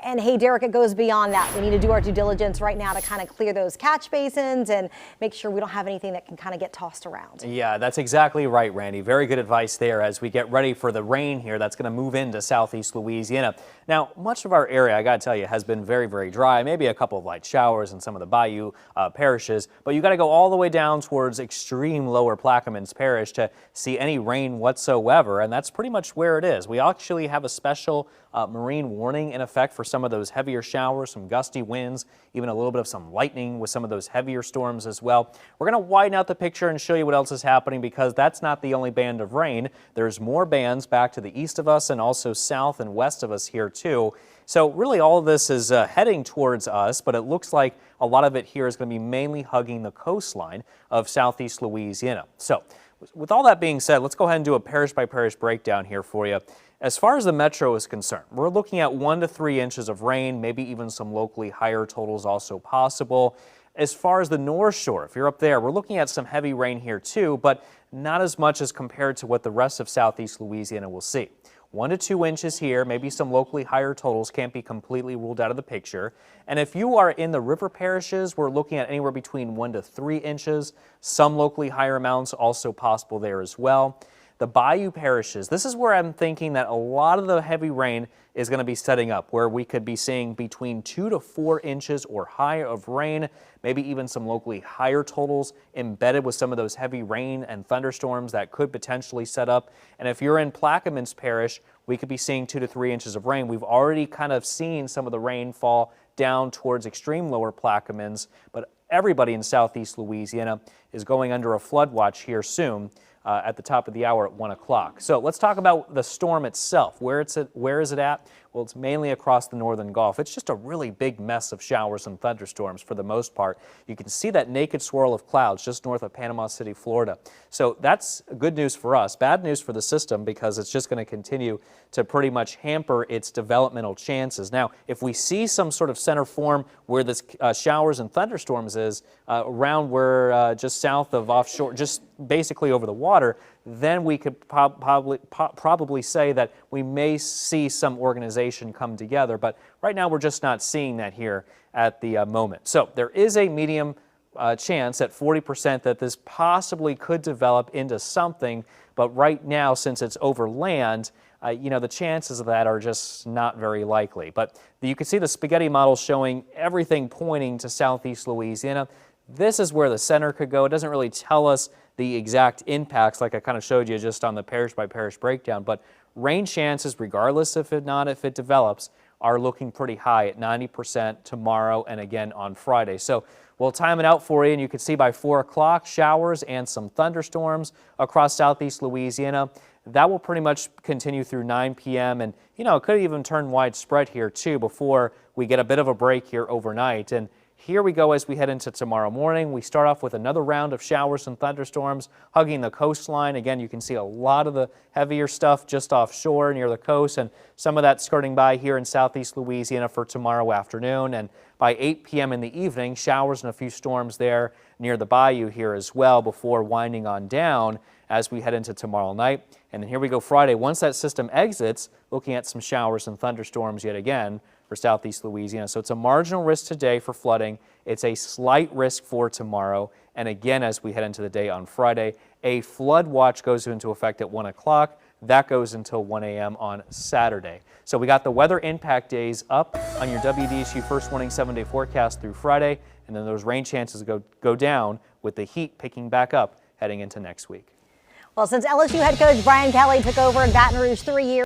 And hey, Derek, it goes beyond that. We need to do our due diligence right now to kind of clear those catch basins and make sure we don't have anything that can kind of get tossed around. Yeah, that's exactly right, Randy. Very good advice there as we get ready for the rain here that's going to move into southeast Louisiana. Now, much of our area, I got to tell you, has been very, very dry. Maybe a couple of light showers in some of the bayou parishes, but you got to go all the way down towards extreme lower Plaquemines Parish to see any rain whatsoever, and that's pretty much where it is. We actually have a special marine warning in effect for some of those heavier showers, some gusty winds, even a little bit of some lightning with some of those heavier storms as well. We're going to widen out the picture and show you what else is happening because that's not the only band of rain. There's more bands back to the east of us and also south and west of us here too. So really all of this is heading towards us, but it looks like a lot of it here is going to be mainly hugging the coastline of southeast Louisiana. So with all that being said, let's go ahead and do a parish by parish breakdown here for you. As far as the metro is concerned, we're looking at 1 to 3 inches of rain, maybe even some locally higher totals also possible. As far as the North Shore, if you're up there, we're looking at some heavy rain here too, but not as much as compared to what the rest of southeast Louisiana will see. 1 to 2 inches here, maybe some locally higher totals, can't be completely ruled out of the picture. And if you are in the river parishes, we're looking at anywhere between 1 to 3 inches. Some locally higher amounts also possible there as well. The bayou parishes, this is where I'm thinking that a lot of the heavy rain is going to be setting up, where we could be seeing between 2 to 4 inches or higher of rain, maybe even some locally higher totals embedded with some of those heavy rain and thunderstorms that could potentially set up. And if you're in Plaquemines Parish, we could be seeing 2 to 3 inches of rain. We've already kind of seen some of the rain fall down towards extreme lower Plaquemines, but everybody in southeast Louisiana is going under a flood watch here soon. At the top of the hour at 1 o'clock. So let's talk about the storm itself. Where is it at? Well, it's mainly across the northern Gulf. It's just a really big mess of showers and thunderstorms for the most part. You can see that naked swirl of clouds just north of Panama City, Florida. So that's good news for us. Bad news for the system because it's just going to continue to pretty much hamper its developmental chances. Now, if we see some sort of center form where this showers and thunderstorms is around where just south of offshore, just basically over the water, then we could probably say that we may see some organization come together. But right now we're just not seeing that here at the moment. So there is a medium chance at 40% that this possibly could develop into something. But right now, since it's over land, the chances of that are just not very likely. But you can see the spaghetti model showing everything pointing to southeast Louisiana. This is where the center could go. It doesn't really tell us the exact impacts like I kind of showed you just on the parish by parish breakdown, but rain chances, regardless if it develops, are looking pretty high at 90% tomorrow and again on Friday. So we'll time it out for you, and you can see by 4 o'clock showers and some thunderstorms across southeast Louisiana. That will pretty much continue through 9 p.m. and it could even turn widespread here too before we get a bit of a break here overnight. And here we go as we head into tomorrow morning. We start off with another round of showers and thunderstorms hugging the coastline. Again, you can see a lot of the heavier stuff just offshore near the coast, and some of that skirting by here in southeast Louisiana for tomorrow afternoon. And by 8 p.m. in the evening, showers and a few storms there near the bayou here as well before winding on down as we head into tomorrow night. And then here we go Friday. Once that system exits, looking at some showers and thunderstorms yet again for southeast Louisiana. So it's a marginal risk today for flooding. It's a slight risk for tomorrow. And again, as we head into the day on Friday, a flood watch goes into effect at 1 o'clock. That goes until 1 a.m. on Saturday. So we got the weather impact days up on your WDSU First Warning 7-day forecast through Friday. And then those rain chances go down with the heat picking back up heading into next week. Well, since LSU head coach Brian Kelly took over in Baton Rouge 3 years